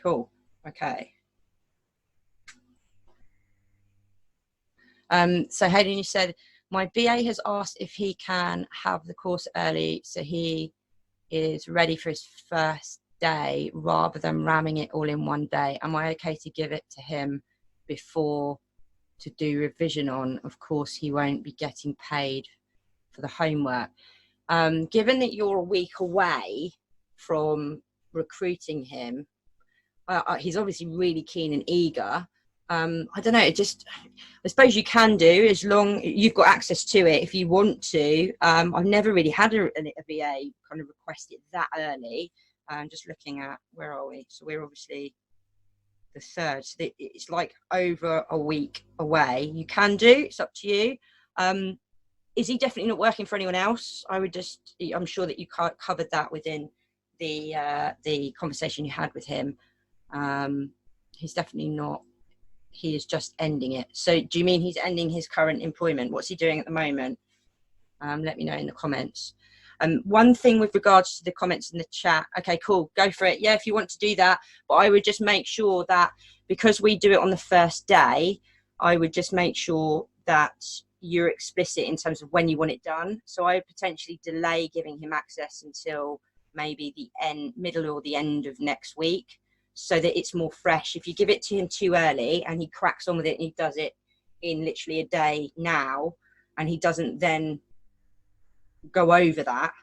Cool. Okay. So Hayden, you said, my BA has asked if he can have the course early so he is ready for his first day rather than ramming it all in one day. Am I okay to give it to him before to do revision on? Of course, he won't be getting paid for the homework. Given that you're a week away from recruiting him, he's obviously really keen and eager. I don't know, I suppose you can do, as long you've got access to it if you want to. I've never really had a VA kind of request it that early. Just looking at, where are we? So we're obviously the 3rd, so it's like over a week away. You can do, it's up to you. Is he definitely not working for anyone else? I'm sure that you covered that within the conversation you had with him. He's definitely not. He is just ending it. So do you mean he's ending his current employment? What's he doing at the moment? Let me know in the comments. One thing with regards to the comments in the chat. Okay, cool. Go for it. Yeah, if you want to do that. But I would just make sure that, because we do it on the first day, I would just make sure that you're explicit in terms of when you want it done. So I would potentially delay giving him access until maybe the middle or the end of next week, so that it's more fresh. If you give it to him too early and he cracks on with it and he does it in literally a day now, and he doesn't then go over that,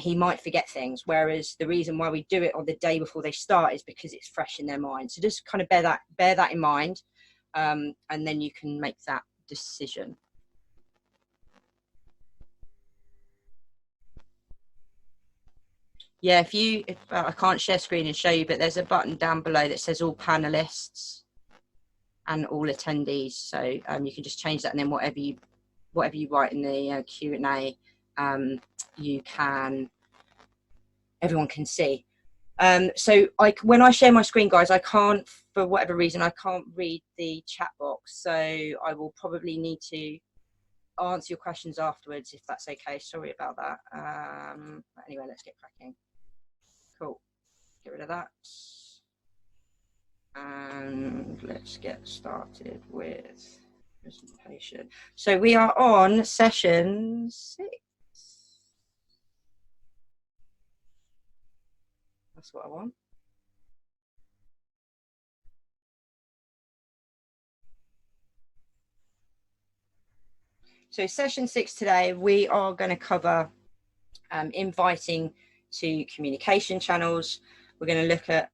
he might forget things. Whereas the reason why we do it on the day before they start is because it's fresh in their mind. So just kind of bear that in mind, and then you can make that decision. Yeah, if I can't share screen and show you, but there's a button down below that says all panelists and all attendees. So you can just change that, and then whatever you write in the Q&A, everyone can see. So when I share my screen, guys, I can't, for whatever reason, I can't read the chat box. So I will probably need to answer your questions afterwards, if that's okay. Sorry about that. Anyway, let's get cracking. Cool. Get rid of that. And let's get started with presentation. So we are on session 6. That's what I want. So session 6 today, we are going to cover inviting to communication channels. We're going to look at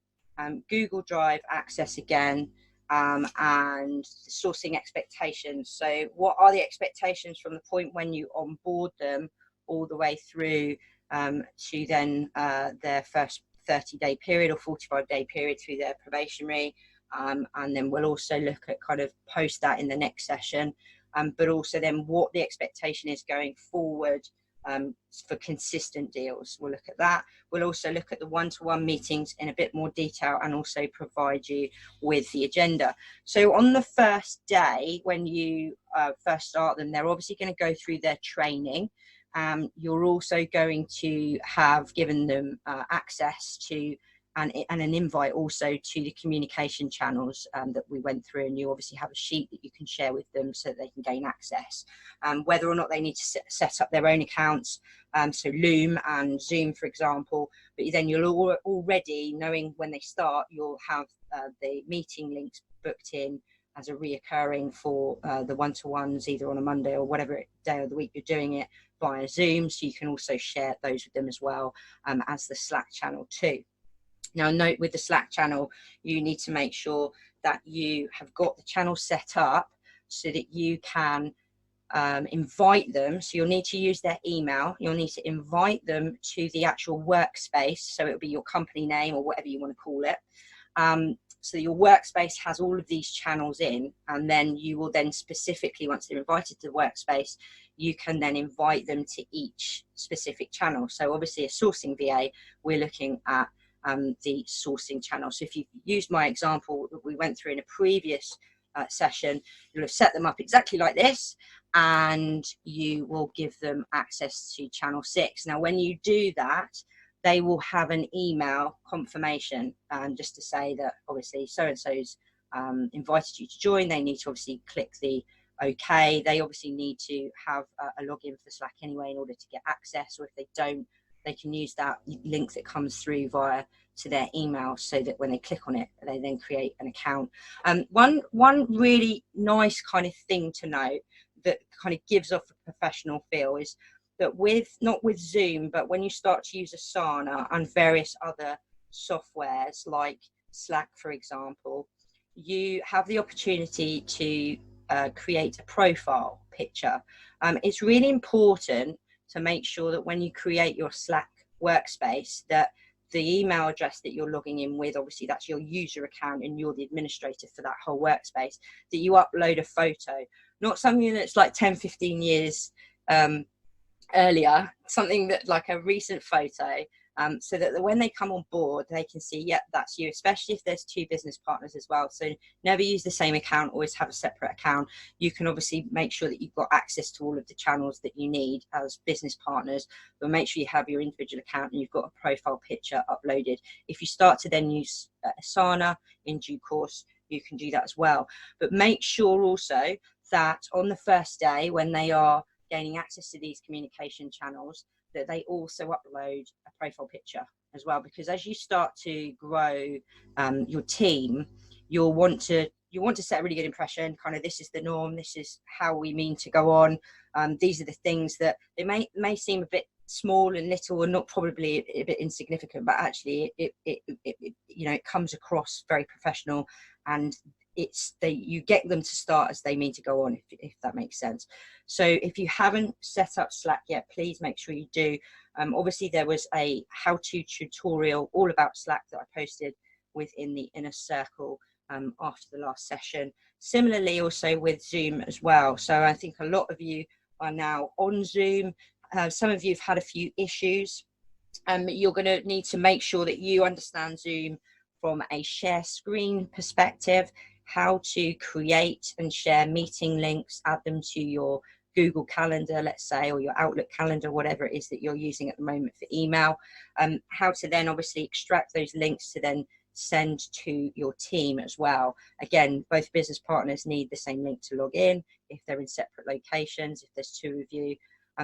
Google Drive access again, and sourcing expectations. So what are the expectations from the point when you onboard them all the way through to then their first 30-day period or 45-day period through their probationary, and then we'll also look at kind of post that in the next session, but also then what the expectation is going forward for consistent deals. We'll look at that. We'll also look at the one-to-one meetings in a bit more detail, and also provide you with the agenda. So on the first day, when you first start them, they're obviously going to go through their training. You're also going to have given them access to and an invite also to the communication channels that we went through, and you obviously have a sheet that you can share with them so that they can gain access. Whether or not they need to set up their own accounts, so Loom and Zoom, for example, but then you'll already, knowing when they start, you'll have the meeting links booked in as a reoccurring for the one-to-ones, either on a Monday or whatever day of the week you're doing it via Zoom, so you can also share those with them as well as the Slack channel too. Now, note with the Slack channel, you need to make sure that you have got the channel set up so that you can invite them. So you'll need to use their email. You'll need to invite them to the actual workspace. So it'll be your company name or whatever you want to call it. So your workspace has all of these channels in, and then you will then specifically, once they're invited to the workspace, you can then invite them to each specific channel. So obviously a sourcing VA, we're looking at the sourcing channel. So if you've used my example that we went through in a previous session, you'll have set them up exactly like this, and you will give them access to channel 6. Now, when you do that, they will have an email confirmation, just to say that obviously so-and-so's invited you to join. They need to obviously click the OK. They obviously need to have a login for Slack anyway in order to get access, or if they don't, they can use that link that comes through via to their email, so that when they click on it, they then create an account. One really nice kind of thing to note that kind of gives off a professional feel is that not with Zoom, but when you start to use Asana and various other softwares like Slack, for example, you have the opportunity to create a profile picture. It's really important to make sure that when you create your Slack workspace, that the email address that you're logging in with, obviously that's your user account and you're the administrator for that whole workspace, that you upload a photo, not something that's like 10-15 years earlier, something that like a recent photo, so that when they come on board, they can see, yeah, that's you, especially if there's 2 business partners as well. So never use the same account, always have a separate account. You can obviously make sure that you've got access to all of the channels that you need as business partners, but make sure you have your individual account and you've got a profile picture uploaded. If you start to then use Asana in due course, you can do that as well. But make sure also that on the first day, when they are gaining access to these communication channels, that they also upload a profile picture as well, because as you start to grow your team, you'll want to set a really good impression, kind of, this is the norm, this is how we mean to go on, these are the things that they may seem a bit small and little and not probably a bit insignificant, but actually it you know, it comes across very professional, and you get them to start as they mean to go on, if that makes sense. So if you haven't set up Slack yet, please make sure you do. Obviously there was a how-to tutorial all about Slack that I posted within the inner circle after the last session. Similarly also with Zoom as well. So I think a lot of you are now on Zoom. Some of you have had a few issues. You're going to need to make sure that you understand Zoom from a share screen perspective, how to create and share meeting links, add them to your Google Calendar, let's say, or your Outlook calendar, whatever it is that you're using at the moment for email, how to then obviously extract those links to then send to your team as well. Again, both business partners need the same link to log in if they're in separate locations, if there's 2 of you.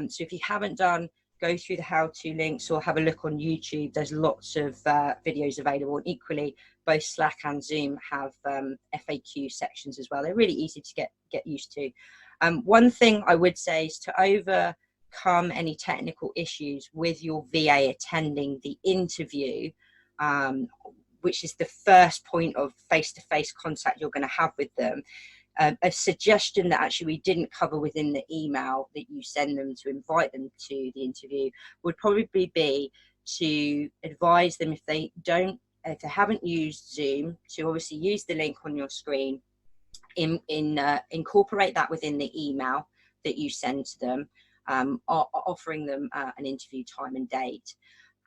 So if you haven't done, go through the how-to links or have a look on YouTube. There's lots of videos available, and equally both Slack and Zoom have FAQ sections as well. They're really easy to get used to. One thing I would say is to overcome any technical issues with your VA attending the interview, which is the first point of face-to-face contact you're going to have with them. A suggestion that actually we didn't cover within the email that you send them to invite them to the interview would probably be to advise them, if they haven't used Zoom, to obviously use the link on your screen, incorporate that within the email that you send to them, offering them an interview time and date,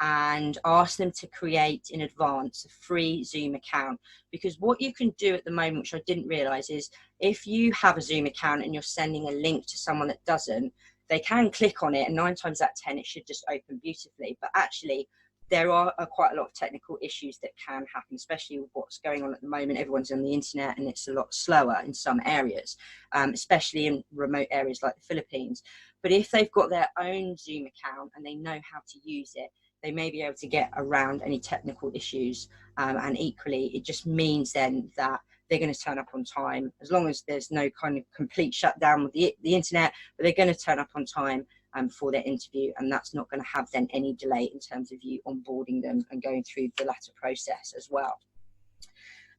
and ask them to create in advance a free Zoom account. Because what you can do at the moment, which I didn't realize, is if you have a Zoom account and you're sending a link to someone that doesn't, they can click on it and 9 times out of 10 it should just open beautifully. But actually there are quite a lot of technical issues that can happen, especially with what's going on at the moment. Everyone's on the internet and it's a lot slower in some areas, especially in remote areas like the Philippines. But if they've got their own Zoom account and they know how to use it, they may be able to get around any technical issues. And equally, it just means then that they're going to turn up on time, as long as there's no kind of complete shutdown with the internet, but they're going to turn up on time for their interview, and that's not going to have then any delay in terms of you onboarding them and going through the latter process as well.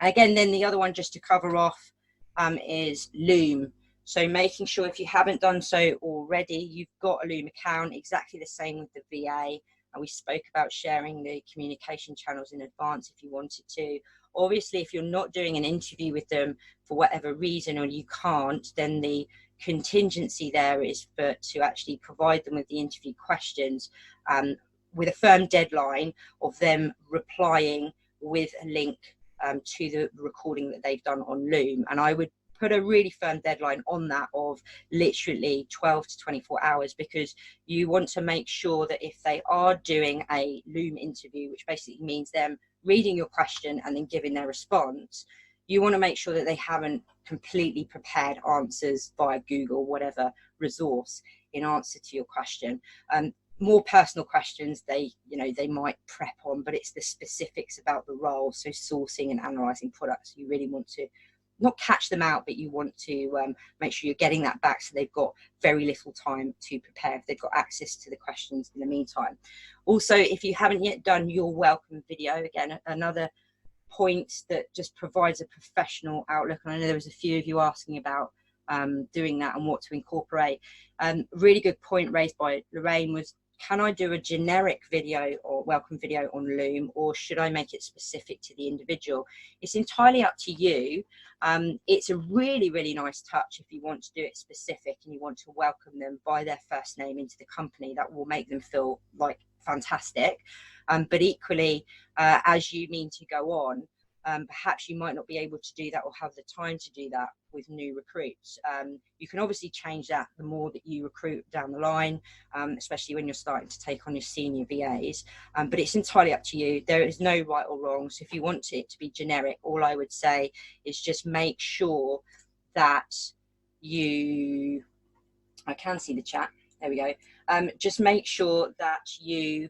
Again, then the other one just to cover off is Loom. So making sure, if you haven't done so already, you've got a Loom account, exactly the same with the VA. And we spoke about sharing the communication channels in advance if you wanted to. Obviously, if you're not doing an interview with them for whatever reason, or you can't, then the contingency there is to actually provide them with the interview questions with a firm deadline of them replying with a link to the recording that they've done on Loom. And I would put a really firm deadline on that of literally 12 to 24 hours, because you want to make sure that if they are doing a Loom interview, which basically means them reading your question and then giving their response, you want to make sure that they haven't completely prepared answers via Google, whatever resource, in answer to your question. More personal questions, they might prep on, but it's the specifics about the role. So sourcing and analyzing products, you really want to not catch them out, but you want to make sure you're getting that back, so they've got very little time to prepare if they've got access to the questions in the meantime. Also, if you haven't yet done your welcome video, again, another point that just provides a professional outlook. And I know there was a few of you asking about doing that and what to incorporate. Really good point raised by Lorraine was, can I do a generic video or welcome video on Loom, or should I make it specific to the individual? It's entirely up to you. It's a really, really nice touch if you want to do it specific and you want to welcome them by their first name into the company. That will make them feel like fantastic. But equally, as you mean to go on, perhaps you might not be able to do that or have the time to do that with new recruits. You can obviously change that the more that you recruit down the line, especially when you're starting to take on your senior VAs, but it's entirely up to you. There is no right or wrong. So if you want it to be generic, all I would say is just make sure that you, I can see the chat, there we go. Just make sure that you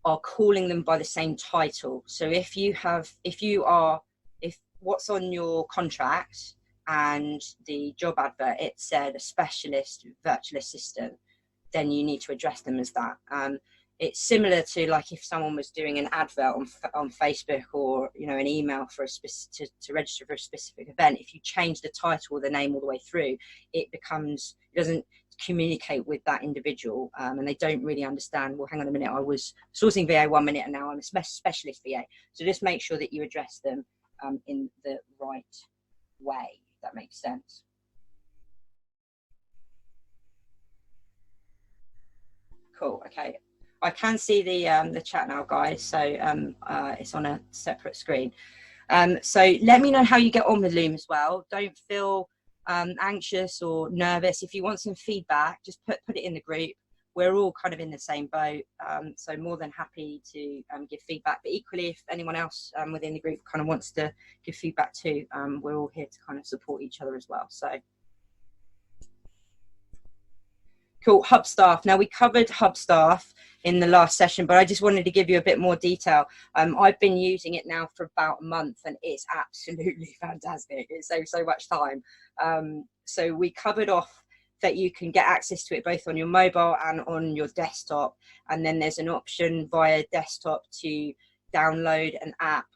are calling them by the same title. So if what's on your contract and the job advert, it said a specialist virtual assistant, then you need to address them as that. It's similar to like if someone was doing an advert on Facebook, or an email for to register for a specific event. If you change the title or the name all the way through, it doesn't communicate with that individual, and they don't really understand, well, hang on a minute, I was sourcing VA 1 minute and now I'm a specialist VA. So just make sure that you address them in the right way, if that makes sense. Cool. Okay, I can see the chat now, guys, so it's on a separate screen. So let me know how you get on with Loom as well. Don't feel anxious or nervous. If you want some feedback, just put it in the group. We're all kind of in the same boat, so more than happy to give feedback. But equally, if anyone else within the group kind of wants to give feedback too, we're all here to kind of support each other as well. So cool. Hub staff. Now, we covered Hub staff in the last session, but I just wanted to give you a bit more detail. I've been using it now for about a month and it's absolutely fantastic. It saves so much time. So we covered off that you can get access to it both on your mobile and on your desktop. And then there's an option via desktop to download an app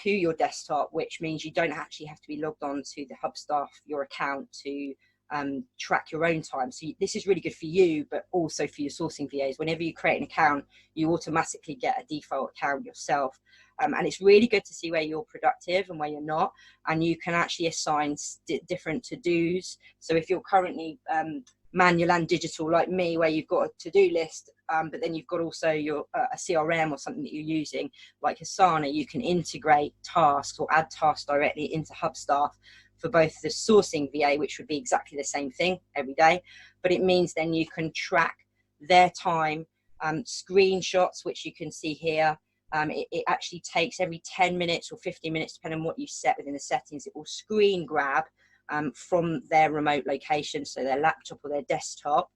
to your desktop, which means you don't actually have to be logged on to the Hub staff, your account, to track your own time. So this is really good for you, but also for your sourcing VAs. Whenever you create an account, you automatically get a default account yourself. And it's really good to see where you're productive and where you're not. And you can actually assign different to-dos. So if you're currently manual and digital like me, where you've got a to-do list, but then you've got also your a CRM or something that you're using like Asana, you can integrate tasks or add tasks directly into Hub staff for both the sourcing VA, which would be exactly the same thing every day, but it means then you can track their time, screenshots, which you can see here. It actually takes every 10 minutes or 15 minutes, depending on what you set within the settings, it will screen grab from their remote location, so their laptop or their desktop,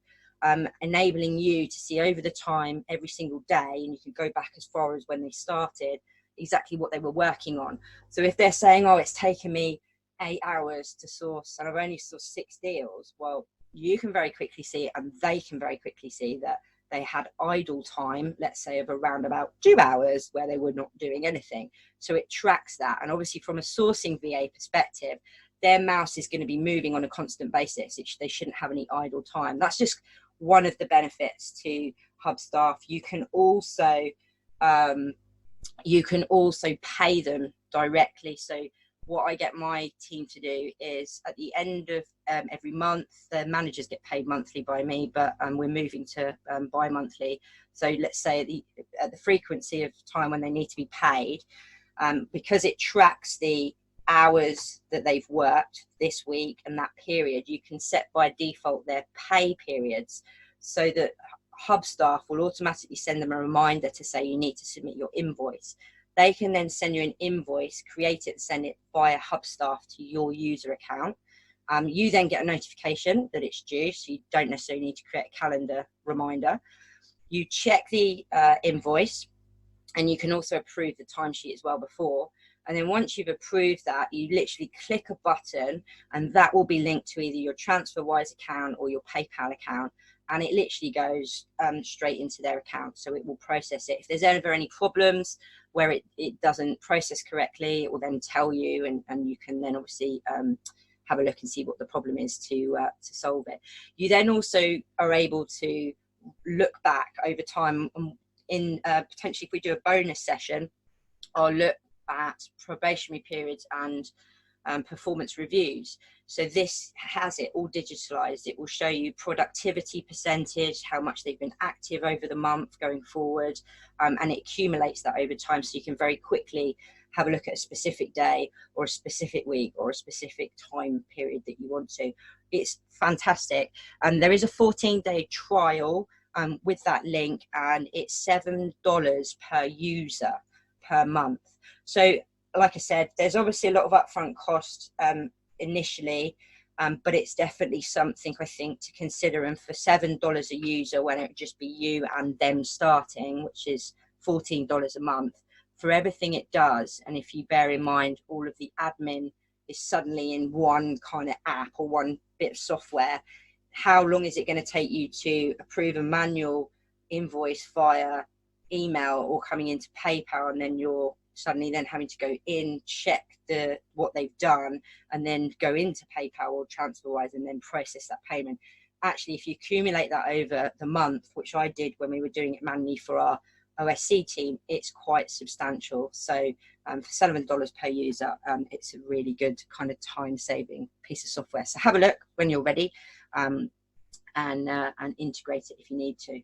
enabling you to see over the time every single day, and you can go back as far as when they started, exactly what they were working on. So if they're saying, oh, it's taken me 8 hours to source and I've only sourced 6 deals, well, you can very quickly see, and they can very quickly see, that they had idle time, let's say, of around about 2 hours where they were not doing anything. So it tracks that. And obviously from a sourcing VA perspective, their mouse is going to be moving on a constant basis. They shouldn't have any idle time. That's just one of the benefits to Hub staff. You can also pay them directly. So what I get my team to do is at the end of every month, the managers get paid monthly by me, but we're moving to bi-monthly. So let's say at the frequency of time when they need to be paid, because it tracks the hours that they've worked this week and that period, you can set by default their pay periods, so that Hub staff will automatically send them a reminder to say you need to submit your invoice. They can then send you an invoice, create it, and send it via Hub staff to your user account. You then get a notification that it's due, so you don't necessarily need to create a calendar reminder. You check the invoice, and you can also approve the timesheet as well before. And then once you've approved that, you literally click a button, and that will be linked to either your TransferWise account or your PayPal account. And it literally goes straight into their account. So it will process it. If there's ever any problems where it doesn't process correctly, it will then tell you, and you can then obviously have a look and see what the problem is to solve it. You then also are able to look back over time in potentially, if we do a bonus session, I'll look at probationary periods and performance reviews. So this has it all digitalized. It will show you productivity percentage, how much they've been active over the month going forward, and it accumulates that over time, so you can very quickly have a look at a specific day or a specific week or a specific time period that you want to. It's fantastic. There is a 14-day trial with that link, and it's $7 per user per month. So like I said, there's obviously a lot of upfront cost initially, but it's definitely something I think to consider. And for $7 a user, when it would just be you and them starting, which is $14 a month, for everything it does, and if you bear in mind all of the admin is suddenly in one kind of app or one bit of software, how long is it going to take you to approve a manual invoice via email or coming into PayPal, and then you're suddenly then having to go in, check what they've done, and then go into PayPal or TransferWise and then process that payment. Actually, if you accumulate that over the month, which I did when we were doing it manually for our OSC team, it's quite substantial. So for $7 per user, it's a really good kind of time-saving piece of software. So have a look when you're ready, and integrate it if you need to.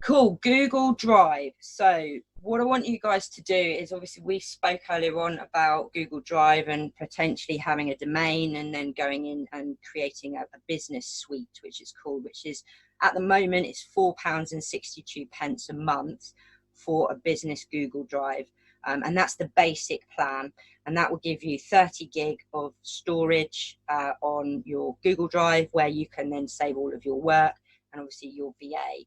Cool. Google Drive. So what I want you guys to do is, obviously we spoke earlier on about Google Drive and potentially having a domain and then going in and creating a business suite, which is called, which is at the moment it's £4.62 a month for a business Google Drive. And that's the basic plan, and that will give you 30 gig of storage on your Google Drive, where you can then save all of your work, and obviously your VA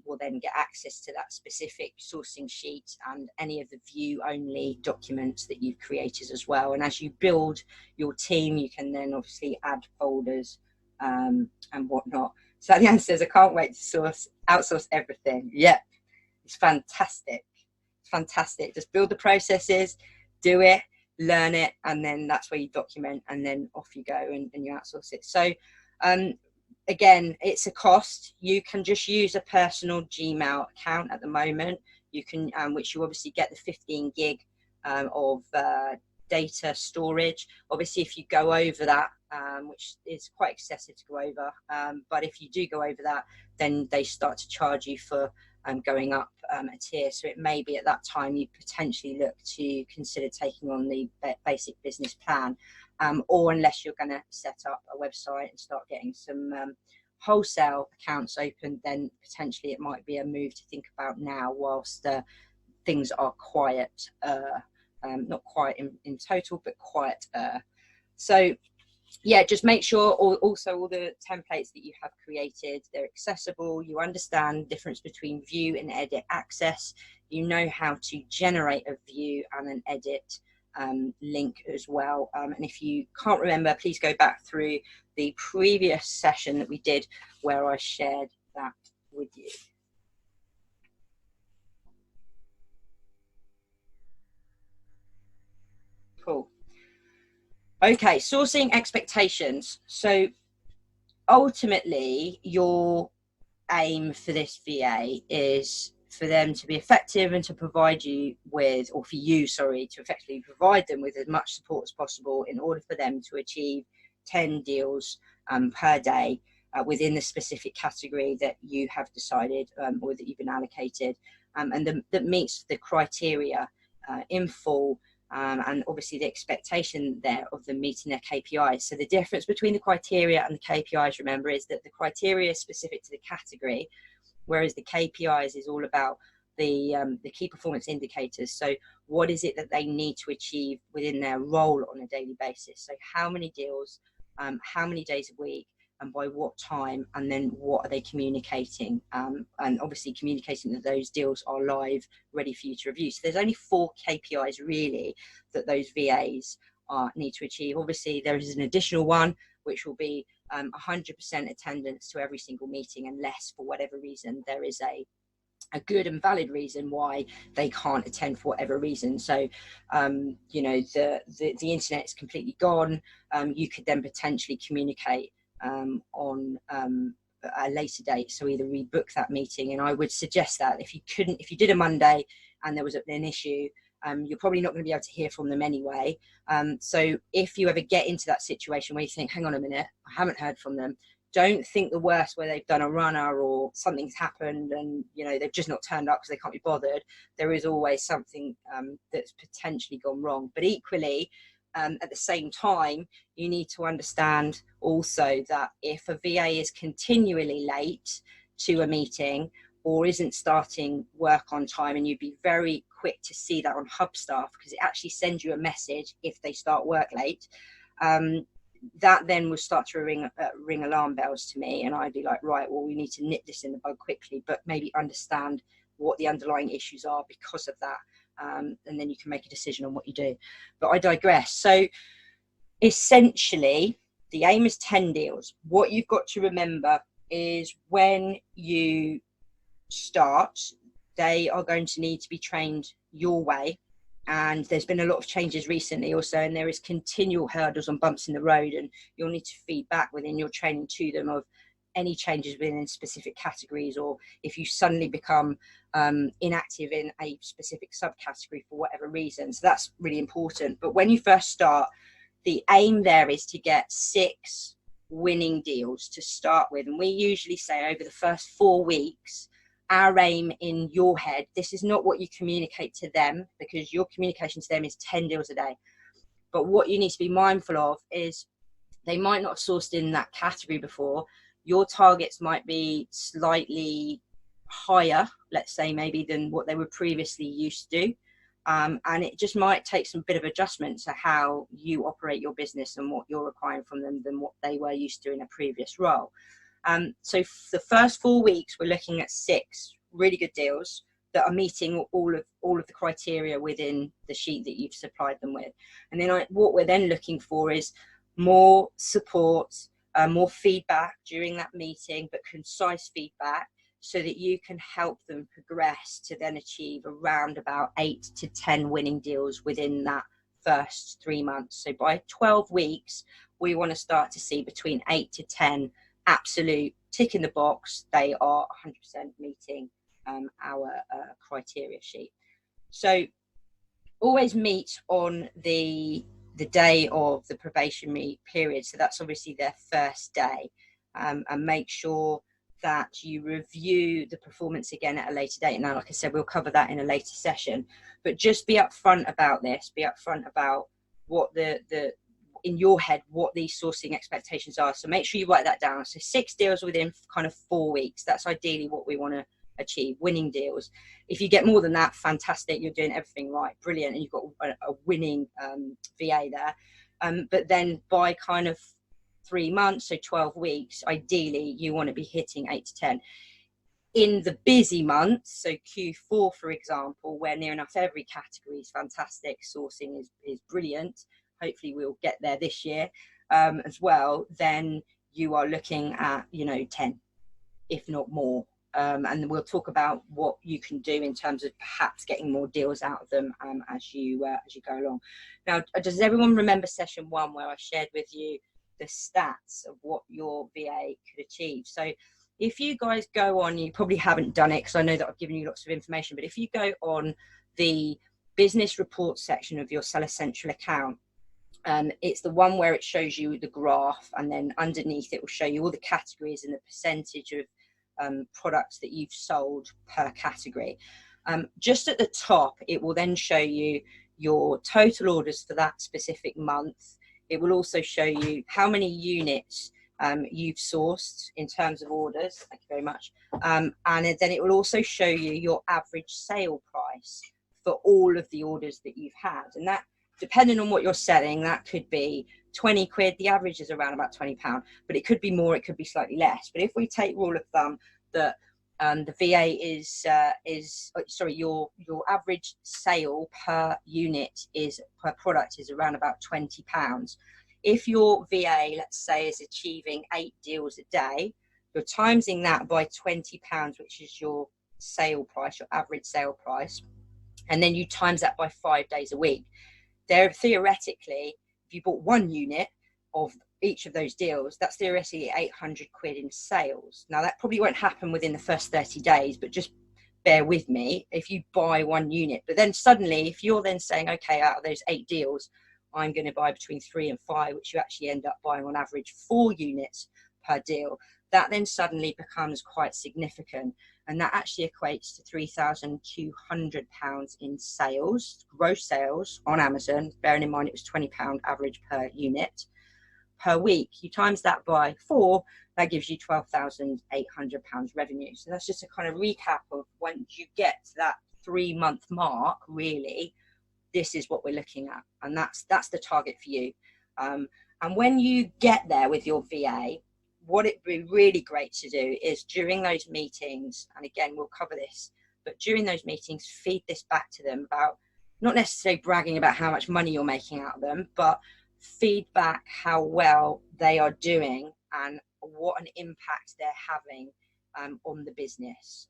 will then get access to that specific sourcing sheet and any of the view-only documents that you've created as well. And as you build your team, you can then obviously add folders and whatnot. So the answer is, I can't wait to outsource everything. Yeah, it's fantastic. It's fantastic. Just build the processes, do it, learn it, and then that's where you document, and then off you go and you outsource it. So again, it's a cost. You can just use a personal Gmail account at the moment. You can, which you obviously get the 15 gig of data storage. Obviously, if you go over that, which is quite excessive to go over, but if you do go over that, then they start to charge you for going up a tier. So it may be at that time you potentially look to consider taking on the basic business plan. Or unless you're going to set up a website and start getting some wholesale accounts open, then potentially it might be a move to think about now whilst things are quiet, not quiet in total, but quiet. So yeah, just make sure also all the templates that you have created, they're accessible. You understand the difference between view and edit access. You know how to generate a view and an edit link as well. And if you can't remember, please go back through the previous session that we did where I shared that with you. Cool. Okay, sourcing expectations. So ultimately, your aim for this VA is for them to be effective and to provide you with, or for you, sorry, to effectively provide them with as much support as possible in order for them to achieve 10 deals per day within the specific category that you have decided or that you've been allocated, and that meets the criteria in full and obviously the expectation there of them meeting their KPIs. So the difference between the criteria and the KPIs, remember, is that the criteria is specific to the category, whereas the KPIs is all about the key performance indicators. So what is it that they need to achieve within their role on a daily basis? So how many deals, how many days a week, and by what time, and then what are they communicating, and obviously communicating that those deals are live, ready for you to review. So there's only 4 KPIs really that those VAs need to achieve. Obviously there is an additional one, which will be 100% attendance to every single meeting, unless for whatever reason there is a good and valid reason why they can't attend for whatever reason. So you know, the internet is completely gone. You could then potentially communicate on a later date, so either rebook that meeting. And I would suggest that if you did a Monday and there was an issue, you're probably not going to be able to hear from them anyway. So if you ever get into that situation where you think, hang on a minute, I haven't heard from them, don't think the worst, where they've done a runner or something's happened and, you know, they've just not turned up because they can't be bothered. There is always something that's potentially gone wrong. But equally, at the same time, you need to understand also that if a VA is continually late to a meeting or isn't starting work on time, and you'd be very quick to see that on Hubstaff, because it actually sends you a message if they start work late, that then will start to ring alarm bells to me, and I'd be like, right, well, we need to nip this in the bud quickly, but maybe understand what the underlying issues are because of that. And then you can make a decision on what you do. But I digress. So essentially, the aim is 10 deals. What you've got to remember is when you start, they are going to need to be trained your way. And there's been a lot of changes recently also, and there is continual hurdles and bumps in the road, and you'll need to feed back within your training to them of any changes within specific categories, or if you suddenly become inactive in a specific subcategory for whatever reason. So that's really important. But when you first start, the aim there is to get 6 winning deals to start with. And we usually say over the first 4 weeks, our aim in your head, this is not what you communicate to them, because your communication to them is 10 deals a day. But what you need to be mindful of is they might not have sourced in that category before. Your targets might be slightly higher, let's say maybe, than what they were previously used to. And it just might take some bit of adjustment to how you operate your business and what you're requiring from them than what they were used to in a previous role. So for the first 4 weeks, we're looking at 6 really good deals that are meeting all of the criteria within the sheet that you've supplied them with. And then what we're then looking for is more support, more feedback during that meeting, but concise feedback, so that you can help them progress to then achieve around about 8 to 10 winning deals within that first 3 months. So by 12 weeks, we want to start to see between 8 to 10 absolute tick in the box. They are 100% meeting our criteria sheet. So always meet on the day of the probationary period. So that's obviously their first day, and make sure that you review the performance again at a later date. Now, like I said, we'll cover that in a later session, but just be upfront about this, be upfront about what in your head, what these sourcing expectations are. So make sure you write that down. So 6 deals within kind of 4 weeks. That's ideally what we want to achieve, winning deals. If you get more than that, fantastic, you're doing everything right, brilliant, and you've got a winning VA there. But then by kind of 3 months, so 12 weeks, ideally you want to be hitting 8 to 10. In the busy months, so Q4 for example, where near enough every category is fantastic, sourcing is brilliant, hopefully we'll get there this year as well, then you are looking at, 10, if not more. And we'll talk about what you can do in terms of perhaps getting more deals out of them as you go along. Now, does everyone remember session 1 where I shared with you the stats of what your VA could achieve? So if you guys go on, you probably haven't done it because I know that I've given you lots of information, but if you go on the business report section of your Seller Central account, it's the one where it shows you the graph, and then underneath it will show you all the categories and the percentage of products that you've sold per category. Just at the top, it will then show you your total orders for that specific month. It will also show you how many units you've sourced in terms of orders. Thank you very much. And then it will also show you your average sale price for all of the orders that you've had. And that, depending on what you're selling, that could be 20 quid. The average is around about £20, but it could be more, it could be slightly less. But if we take rule of thumb that the VA is sorry, your average sale per unit per product is around about £20. If your VA, let's say, is achieving 8 deals a day, you're timesing that by £20, which is your sale price, your average sale price, and then you times that by 5 days a week. There, theoretically, if you bought 1 unit of each of those deals, that's theoretically 800 quid in sales. Now, that probably won't happen within the first 30 days, but just bear with me if you buy 1 unit. But then suddenly, if you're then saying, okay, out of those 8 deals, I'm going to buy between 3 and 5, which you actually end up buying on average 4 units per deal, that then suddenly becomes quite significant. And that actually equates to £3,200 in sales, gross sales on Amazon, bearing in mind it was £20 average per unit per week. You times that by 4, that gives you £12,800 revenue. So that's just a kind of recap of once you get to that 3-month mark, really, this is what we're looking at, and that's the target for you. And when you get there with your VA, what it'd be really great to do is during those meetings, and again, we'll cover this, but during those meetings, feed this back to them about, not necessarily bragging about how much money you're making out of them, but feedback how well they are doing and what an impact they're having on the business.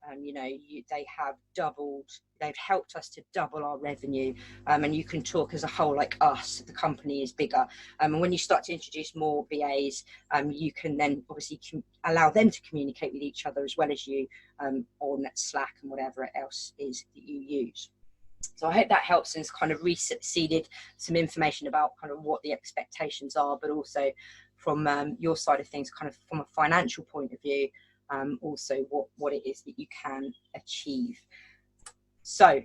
They've helped us to double our revenue, and you can talk as a whole like us, the company is bigger, and when you start to introduce more VAs, you can then obviously allow them to communicate with each other as well as you on Slack and whatever else is that you use. So I hope that helps and kind of reseeded some information about kind of what the expectations are, but also from your side of things, kind of from a financial point of view, also what it is that you can achieve. So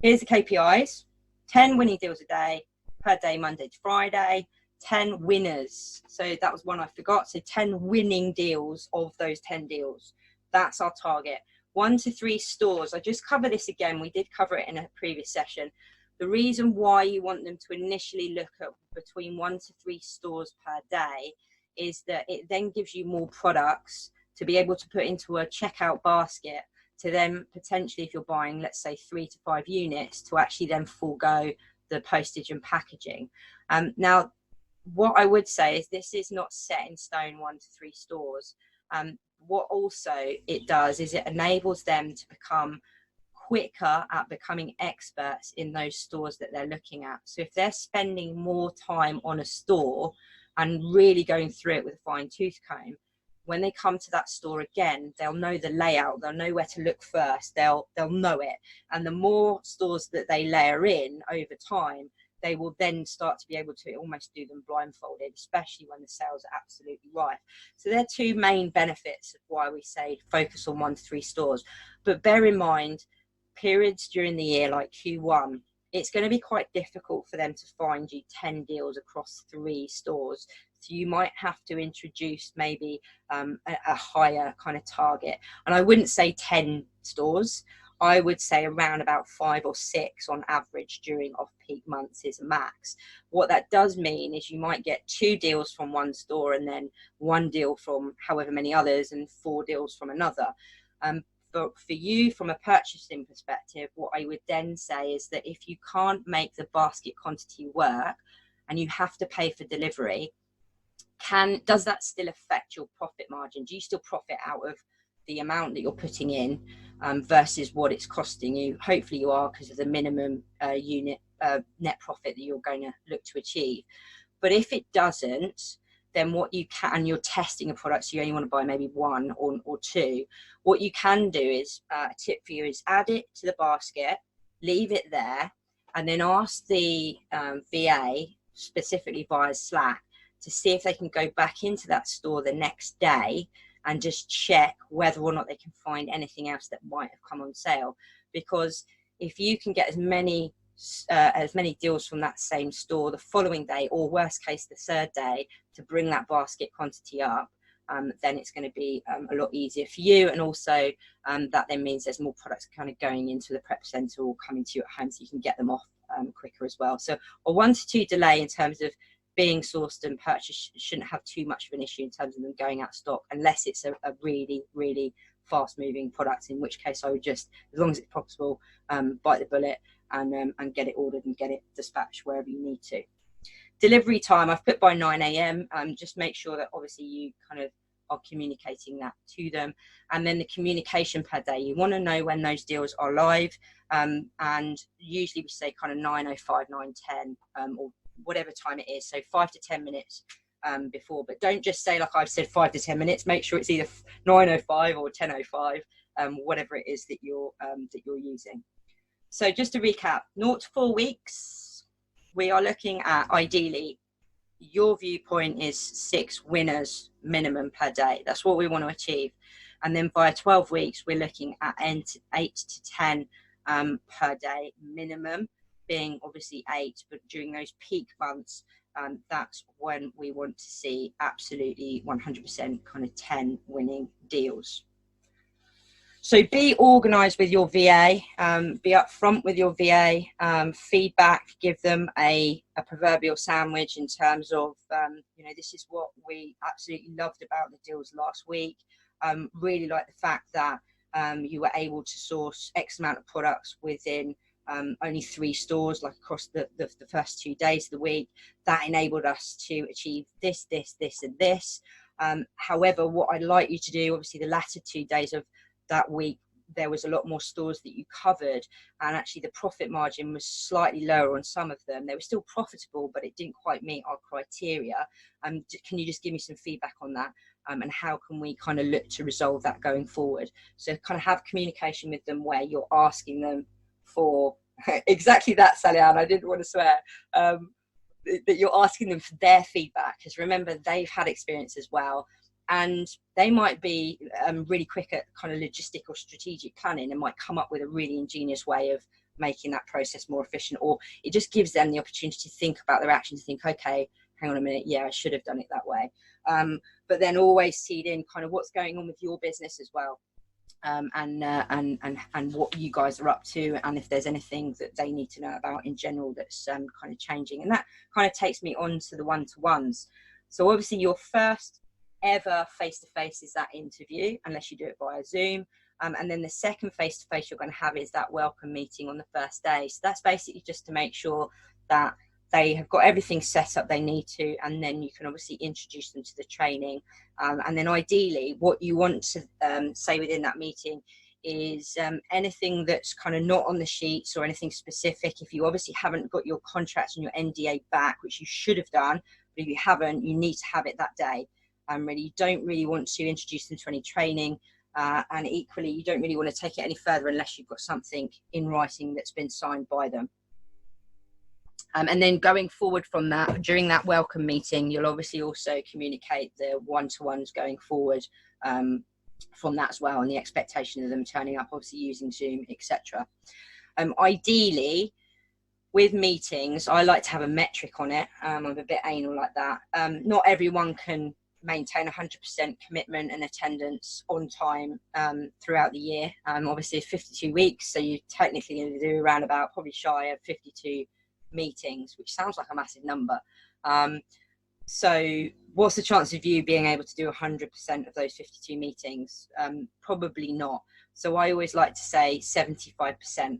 here's the KPIs: 10 winning deals a day per day, Monday to Friday, 10 winners. So that was one I forgot. So 10 winning deals of those 10 deals. That's our target. 1 to 3 stores. I just cover this again. We did cover it in a previous session. The reason why you want them to initially look at between 1 to 3 stores per day is that it then gives you more products to be able to put into a checkout basket to then potentially, if you're buying, let's say 3 to 5 units, to actually then forego the postage and packaging. Now, what I would say is this is not set in stone, 1 to 3 stores. What also it does is it enables them to become quicker at becoming experts in those stores that they're looking at. So if they're spending more time on a store and really going through it with a fine tooth comb, when they come to that store again, they'll know the layout, they'll know where to look first, they'll know it. And the more stores that they layer in over time, they will then start to be able to almost do them blindfolded, especially when the sales are absolutely right. So there are 2 main benefits of why we say focus on 1 to 3 stores. But bear in mind, periods during the year like Q1, it's going to be quite difficult for them to find you 10 deals across 3 stores. So you might have to introduce maybe a higher kind of target. And I wouldn't say 10 stores. I would say around about 5 or 6 on average during off-peak months is a max. What that does mean is you might get 2 deals from 1 store and then 1 deal from however many others and 4 deals from another. But for you, from a purchasing perspective, what I would then say is that if you can't make the basket quantity work and you have to pay for delivery, does that still affect your profit margin? Do you still profit out of the amount that you're putting in versus what it's costing you? Hopefully you are, because of the minimum unit net profit that you're going to look to achieve. But if it doesn't, then what you can, you're testing a product, so you only want to buy maybe 1 or 2, what you can do is, a tip for you is add it to the basket, leave it there, and then ask the VA, specifically via Slack, to see if they can go back into that store the next day and just check whether or not they can find anything else that might have come on sale. Because if you can get as many as many deals from that same store the following day, or worst case the third day, to bring that basket quantity up, then it's going to be a lot easier for you. And also that then means there's more products kind of going into the prep centre or coming to you at home, so you can get them off quicker as well. So a 1 to 2 delay in terms of being sourced and purchased shouldn't have too much of an issue in terms of them going out of stock, unless it's a really, really fast moving product, in which case I would just, as long as it's possible, bite the bullet and get it ordered and get it dispatched wherever you need to. Delivery time, I've put by 9 a.m. Just make sure that obviously you kind of are communicating that to them. And then the communication per day, you want to know when those deals are live, and usually we say kind of 9:05, 9:10, or whatever time it is, so 5 to 10 minutes before. But don't just say, like I've said, 5 to 10 minutes. Make sure it's either 9:05 or 10:05, whatever it is that you're using. So just to recap, 0 to 4 weeks, we are looking at, ideally, your viewpoint is 6 winners minimum per day. That's what we want to achieve. And then by 12 weeks, we're looking at 8 to 10 per day minimum, being obviously 8, but during those peak months, that's when we want to see absolutely 100% kind of 10 winning deals. So be organised with your VA, be upfront with your VA, feedback, give them a proverbial sandwich in terms of, this is what we absolutely loved about the deals last week. Really like the fact that you were able to source X amount of products within only 3 stores, like across the first 2 days of the week. That enabled us to achieve this, and this. However, what I'd like you to do, obviously the latter 2 days of that week, there was a lot more stores that you covered, and actually the profit margin was slightly lower on some of them. They were still profitable, but it didn't quite meet our criteria. Can you just give me some feedback on that, and how can we kind of look to resolve that going forward? So kind of have communication with them where you're asking them for exactly that, Sally Ann, I didn't want to swear, that you're asking them for their feedback, because remember, they've had experience as well. And they might be really quick at kind of logistic or strategic planning, and might come up with a really ingenious way of making that process more efficient, or it just gives them the opportunity to think about their actions, think, okay, hang on a minute, yeah, I should have done it that way. But then always seed in kind of what's going on with your business as well, and what you guys are up to, and if there's anything that they need to know about in general that's kind of changing. And that kind of takes me on to the one-to-ones. So obviously your first ever face-to-face is that interview, unless you do it via Zoom, and then the second face-to-face you're going to have is that welcome meeting on the first day. So that's basically just to make sure that they have got everything set up they need to, and then you can obviously introduce them to the training, and then ideally what you want to say within that meeting is anything that's kind of not on the sheets or anything specific. If you obviously haven't got your contracts and your NDA back, which you should have done, but if you haven't, you need to have it that day. Really, you don't really want to introduce them to any training, and equally you don't really want to take it any further unless you've got something in writing that's been signed by them. And then going forward from that, during that welcome meeting, you'll obviously also communicate the one-to-ones going forward from that as well, and the expectation of them turning up, obviously using Zoom, etc. Ideally, with meetings, I like to have a metric on it. I'm a bit anal like that. Not everyone can maintain 100% commitment and attendance on time throughout the year. Obviously it's 52 weeks, so you're technically going to do around about probably shy of 52 meetings, which sounds like a massive number. So what's the chance of you being able to do 100% of those 52 meetings? Probably not. So I always like to say 75%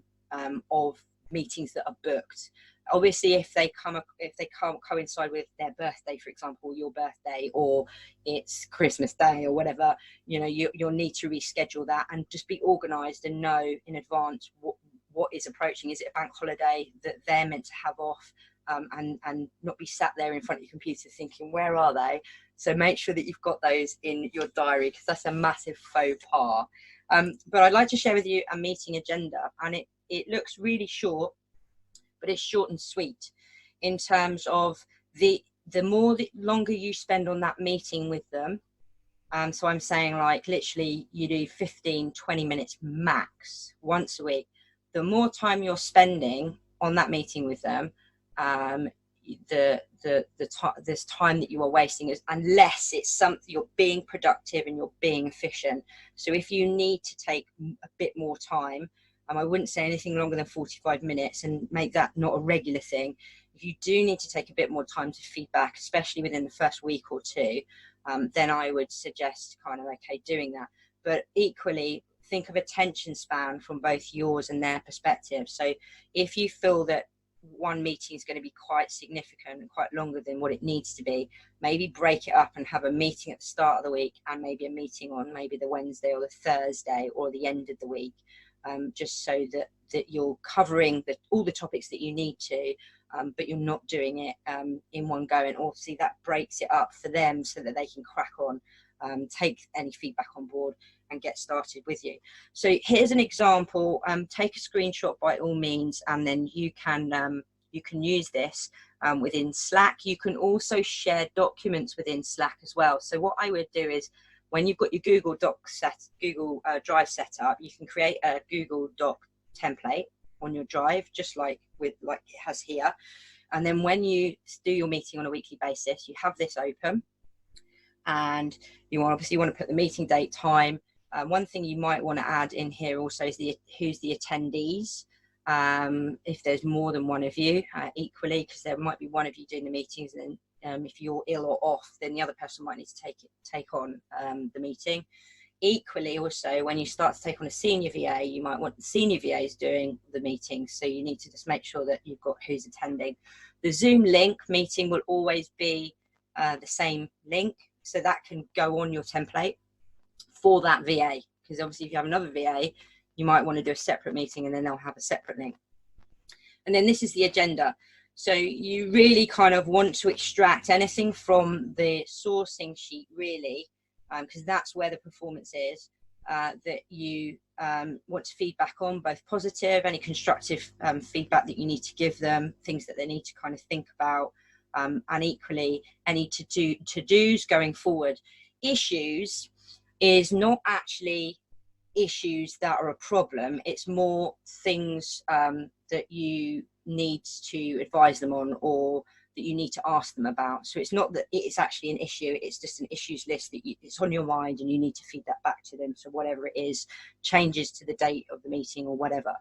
of meetings that are booked. Obviously, if they can't coincide with their birthday, for example, your birthday, or it's Christmas Day or whatever, you'll need to reschedule that, and just be organised and know in advance what is approaching. Is it a bank holiday that they're meant to have off, and not be sat there in front of your computer thinking, where are they? So make sure that you've got those in your diary, because that's a massive faux pas. But I'd like to share with you a meeting agenda, and it looks really short, but it's short and sweet in terms of the longer you spend on that meeting with them. So I'm saying, like, literally you do 15-20 minutes max once a week. The more time you're spending on that meeting with them, this time that you are wasting is, unless it's something you're being productive and you're being efficient. So if you need to take a bit more time, I wouldn't say anything longer than 45 minutes, and make that not a regular thing. If you do need to take a bit more time to feedback, especially within the first week or two, then I would suggest kind of doing that. But equally, think of attention span from both yours and their perspective. So if you feel that one meeting is going to be quite significant and quite longer than what it needs to be, maybe break it up and have a meeting at the start of the week and maybe a meeting on maybe the Wednesday or the Thursday or the end of the week, just so that you're covering all the topics that you need to, but you're not doing it in one go. And obviously that breaks it up for them so that they can crack on, take any feedback on board and get started with you. So here's an example. Take a screenshot by all means, and then you can use this within Slack. You can also share documents within Slack as well. So what I would do is, when you've got your Google Drive set up, you can create a Google Doc template on your Drive, just like it has here. And then when you do your meeting on a weekly basis, you have this open, and you obviously want to put the meeting date, time. One thing you might want to add in here also is who's the attendees. If there's more than one of you, equally, because there might be one of you doing the meetings, and then if you're ill or off, then the other person might need to take on the meeting. Equally, also, when you start to take on a senior VA, you might want the senior VAs doing the meeting. So you need to just make sure that you've got who's attending. The Zoom link meeting will always be the same link, so that can go on your template for that VA, because obviously if you have another VA, you might want to do a separate meeting and then they'll have a separate link. And then this is the agenda. So you really kind of want to extract anything from the sourcing sheet, really, because that's where the performance is, that you want to feedback on, both positive, any constructive feedback that you need to give them, things that they need to kind of think about, and equally any to-dos going forward. Issues is not actually issues that are a problem, it's more things that you need to advise them on, or that you need to ask them about. So it's not that it's actually an issue, it's just an issues list that it's on your mind and you need to feed that back to them. So whatever it is, changes to the date of the meeting or whatever.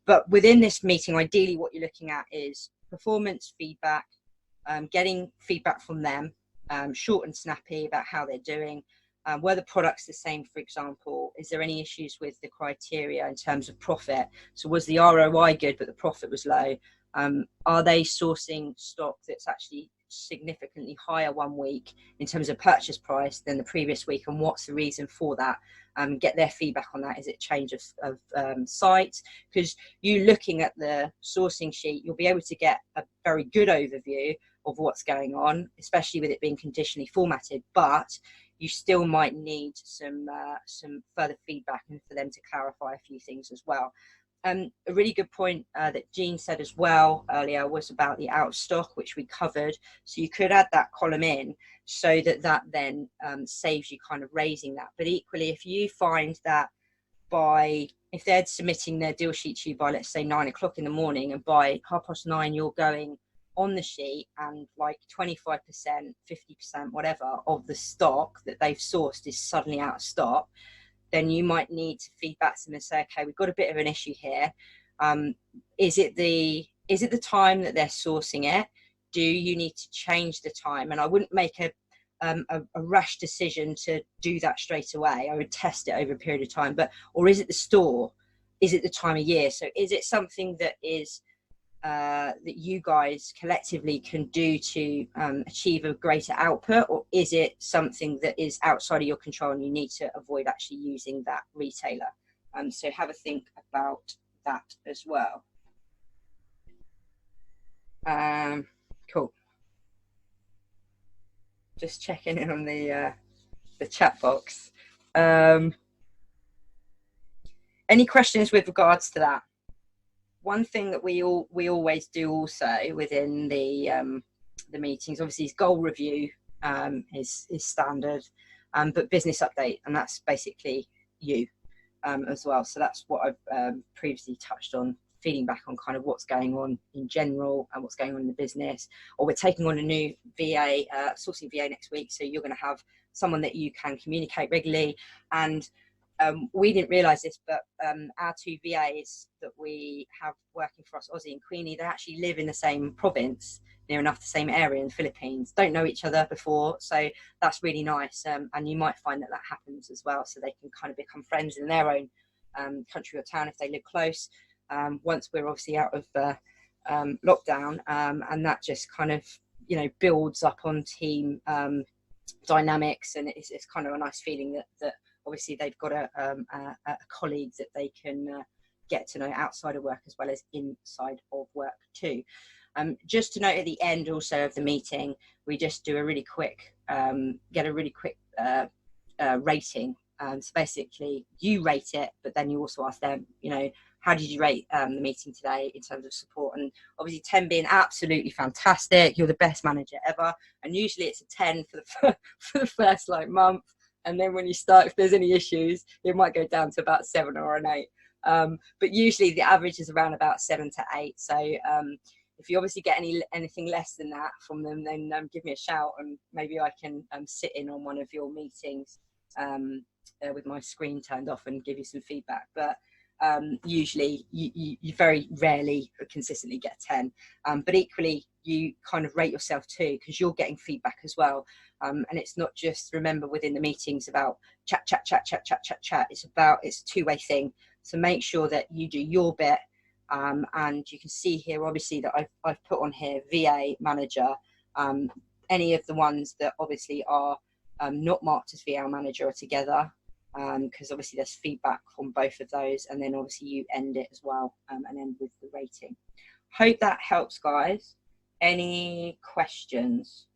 But within this meeting, ideally what you're looking at is performance feedback, getting feedback from them, short and snappy about how they're doing. Were the products the same, for example? Is there any issues with the criteria in terms of profit? So was the ROI good, but the profit was low? Are they sourcing stock that's actually significantly higher one week in terms of purchase price than the previous week? And what's the reason for that? Get their feedback on that. Is it change of site? Because you looking at the sourcing sheet, you'll be able to get a very good overview of what's going on, especially with it being conditionally formatted, but you still might need some further feedback and for them to clarify a few things as well. A really good point that Jean said as well earlier was about the out of stock, which we covered. So you could add that column in so that then saves you kind of raising that. But equally, if you find that if they're submitting their deal sheet to you by, let's say, 9 o'clock in the morning, and by 9:30 you're going on the sheet and like 25%, 50%, whatever of the stock that they've sourced is suddenly out of stock, then you might need to feed back to them and say, okay, we've got a bit of an issue here. Is it the time that they're sourcing it? Do you need to change the time? And I wouldn't make a rash decision to do that straight away. I would test it over a period of time. Or is it the store? Is it the time of year? So is it something that is that you guys collectively can do to achieve a greater output, or is it something that is outside of your control and you need to avoid actually using that retailer? So have a think about that as well. Cool. Just checking in on the chat box. Any questions with regards to that? One thing that we always do also within the meetings, obviously, is goal review is standard, but business update, and that's basically you as well. So that's what I've previously touched on feeding back on kind of what's going on in general and what's going on in the business. Or we're taking on a new VA, sourcing VA next week, so you're going to have someone that you can communicate regularly. And we didn't realise this, but our two VAs that we have working for us, Ozzy and Queenie, they actually live in the same province, near enough the same area in the Philippines, don't know each other before, so that's really nice. And you might find that happens as well, so they can kind of become friends in their own country or town if they live close, once we're obviously out of lockdown, and that just kind of, you know, builds up on team dynamics, and it's kind of a nice feeling that obviously they've got a colleague that they can get to know outside of work as well as inside of work too. Just to note at the end also of the meeting, we just do a really quick, get a really quick rating. So basically you rate it, but then you also ask them, you know, how did you rate the meeting today in terms of support? And obviously 10 being absolutely fantastic, you're the best manager ever. And usually it's a 10 for the first like month. And then when you start, if there's any issues, it might go down to about 7 or an 8. But usually the average is around about 7 to 8. So if you obviously get anything less than that from them, then give me a shout, and maybe I can sit in on one of your meetings with my screen turned off and give you some feedback. But usually you very rarely consistently get 10. But equally, you kind of rate yourself too, because you're getting feedback as well. And it's not just, remember, within the meetings about chat. It's a two-way thing. So make sure that you do your bit. And you can see here, obviously, that I've put on here VA manager. Any of the ones that obviously are not marked as VA manager are together, because obviously there's feedback from both of those. And then obviously you end it as well, and end with the rating. Hope that helps, guys. Any questions?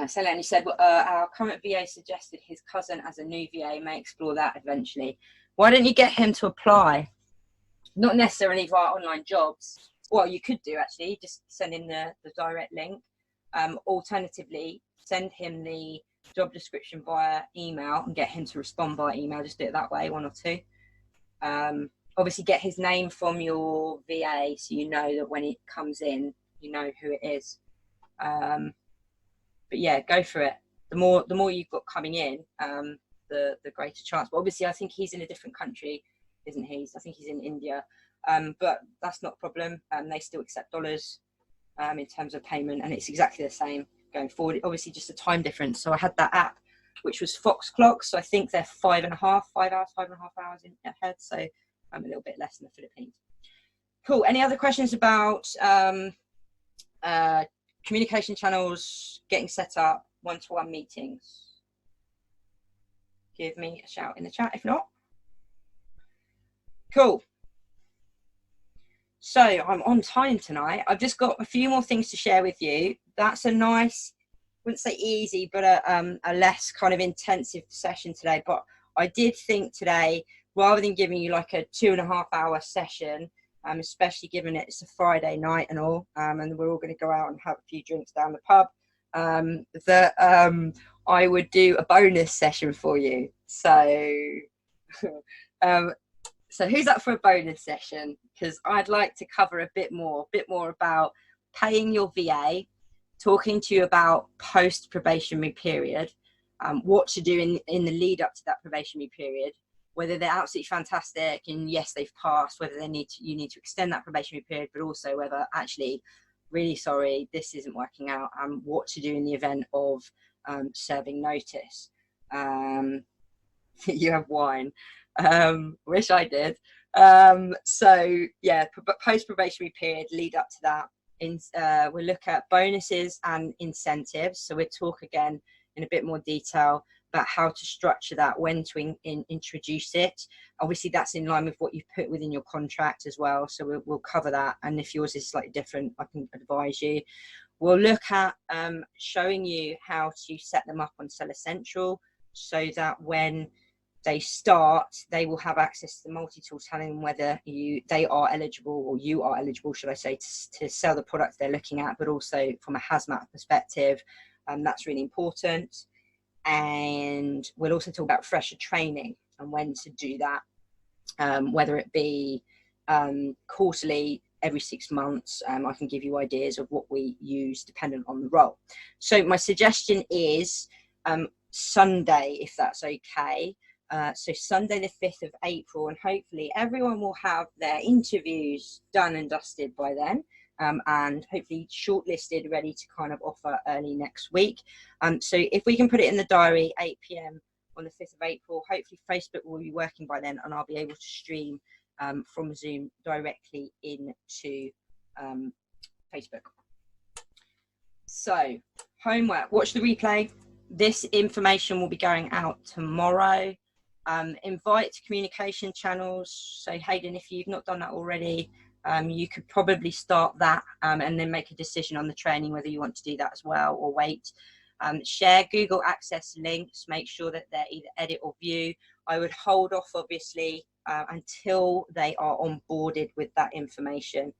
So Lenny said, our current VA suggested his cousin as a new VA, may explore that eventually. Why don't you get him to apply? Not necessarily via online jobs. Well, you could do actually, just send him the direct link. Alternatively, send him the job description via email and get him to respond via email. Just do it that way, 1 or 2. Obviously get his name from your VA, so you know that when it comes in, you know who it is. But yeah, go for it. The more you've got coming in, the greater chance. But obviously I think he's in a different country, isn't he? I think he's in India. But that's not a problem. They still accept dollars in terms of payment, and it's exactly the same going forward. Obviously just a time difference. So I had that app, which was Fox Clock. So I think they're 5.5 hours ahead. So I'm a little bit less in the Philippines. Cool. Any other questions about communication channels, getting set up, one-to-one meetings? Give me a shout in the chat if not. Cool. So I'm on time tonight. I've just got a few more things to share with you. That's a nice, I wouldn't say easy, but a less kind of intensive session today. But I did think today, rather than giving you like a 2.5-hour session, especially given it's a Friday night and all, and we're all going to go out and have a few drinks down the pub, that I would do a bonus session for you. So so who's up for a bonus session? Because I'd like to cover a bit more about paying your VA, talking to you about post probationary period, what to do in the lead up to that probationary period, whether they're absolutely fantastic and yes, they've passed, whether you need to extend that probationary period, but also whether actually, really sorry, this isn't working out, and what to do in the event of serving notice. You have wine. Wish I did. So yeah, post probationary period, lead up to that. We'll look at bonuses and incentives. So we'll talk again in a bit more detail about how to structure that, when to introduce it. Obviously that's in line with what you've put within your contract as well, so we'll cover that, and if yours is slightly different, I can advise you. We'll look at showing you how to set them up on Seller Central, so that when they start, they will have access to the multi-tool, telling them whether they are eligible, or you are eligible, should I say, to sell the products they're looking at, but also from a hazmat perspective. That's really important. And we'll also talk about fresher training and when to do that. whether it be quarterly, every 6 months. I can give you ideas of what we use dependent on the role. So my suggestion is Sunday, if that's okay. So Sunday the 5th of April, and hopefully everyone will have their interviews done and dusted by then, and hopefully shortlisted, ready to kind of offer early next week. So if we can put it in the diary, 8 p.m. on the 5th of April, hopefully Facebook will be working by then, and I'll be able to stream from Zoom directly into Facebook. So homework, watch the replay. This information will be going out tomorrow. Invite to communication channels. So Hayden, if you've not done that already, you could probably start that and then make a decision on the training whether you want to do that as well or wait. Share Google Access links, make sure that they're either edit or view. I would hold off obviously until they are onboarded with that information,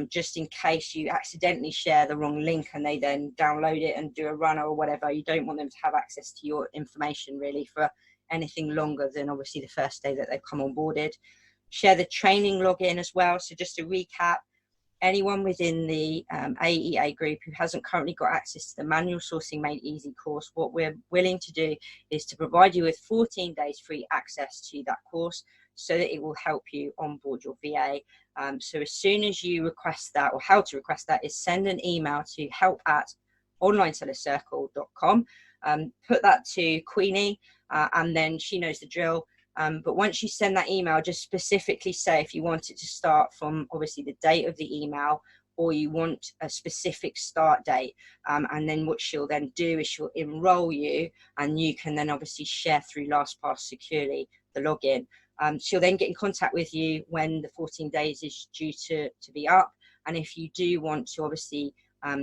just in case you accidentally share the wrong link and they then download it and do a runner or whatever. You don't want them to have access to your information really for anything longer than obviously the first day that they've come onboarded. Share the training login as well. So just to recap, anyone within the AEA group who hasn't currently got access to the Manual Sourcing Made Easy course, what we're willing to do is to provide you with 14 days free access to that course so that it will help you onboard your VA. So as soon as you request that, or how to request that, is send an email to help@onlinesellercircle.com. Put that to Queenie and then she knows the drill. But once you send that email, just specifically say if you want it to start from obviously the date of the email, or you want a specific start date. And then what she'll then do is she'll enroll you, and you can then obviously share through LastPass securely the login. She'll then get in contact with you when the 14 days is due to be up. And if you do want to obviously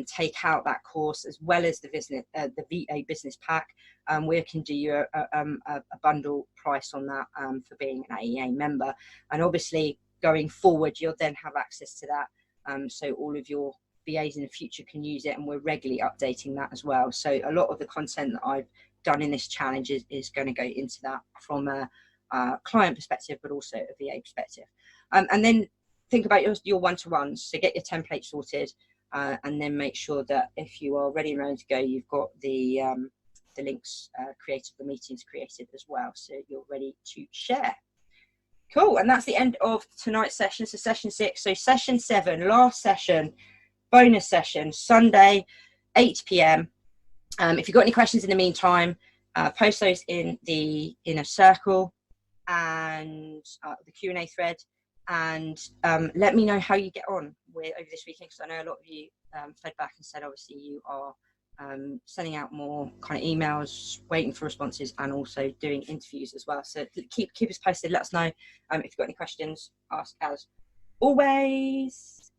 take out that course as well as the VA business pack, we can do you a bundle price on that for being an AEA member. And obviously going forward, you'll then have access to that. So all of your VAs in the future can use it, and we're regularly updating that as well. So a lot of the content that I've done in this challenge is going to go into that from a client perspective, but also a VA perspective. And then think about your one-to-ones. So get your template sorted, and then make sure that if you are ready and ready to go, you've got the links created, the meetings created as well, so you're ready to share. Cool. And that's the end of tonight's session. So session 6. So session 7, last session, bonus session, Sunday, 8 p.m. If you've got any questions in the meantime, post those in the inner circle and the Q&A thread, and let me know how you get on with over this weekend, because I know a lot of you fed back and said obviously you are sending out more kind of emails, waiting for responses, and also doing interviews as well. So keep us posted. Let us know if you've got any questions. Ask as always.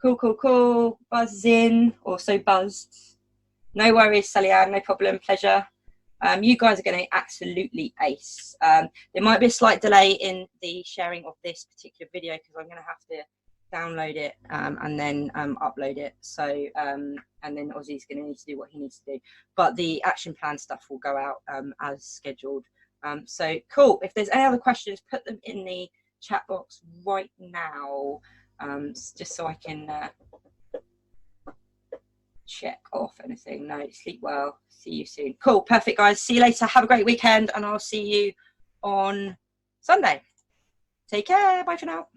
Cool. Buzz in, also buzzed. No worries, Sally-Ann, no problem, pleasure. You guys are going to absolutely ace. There might be a slight delay in the sharing of this particular video because I'm going to have to download it and then upload it. So and then Ozzy's going to need to do what he needs to do. But the action plan stuff will go out as scheduled. So cool. If there's any other questions, put them in the chat box right now, just so I can check off anything. No, sleep well. See you soon. Cool. Perfect, guys. See you later. Have a great weekend, and I'll see you on Sunday. Take care. Bye for now.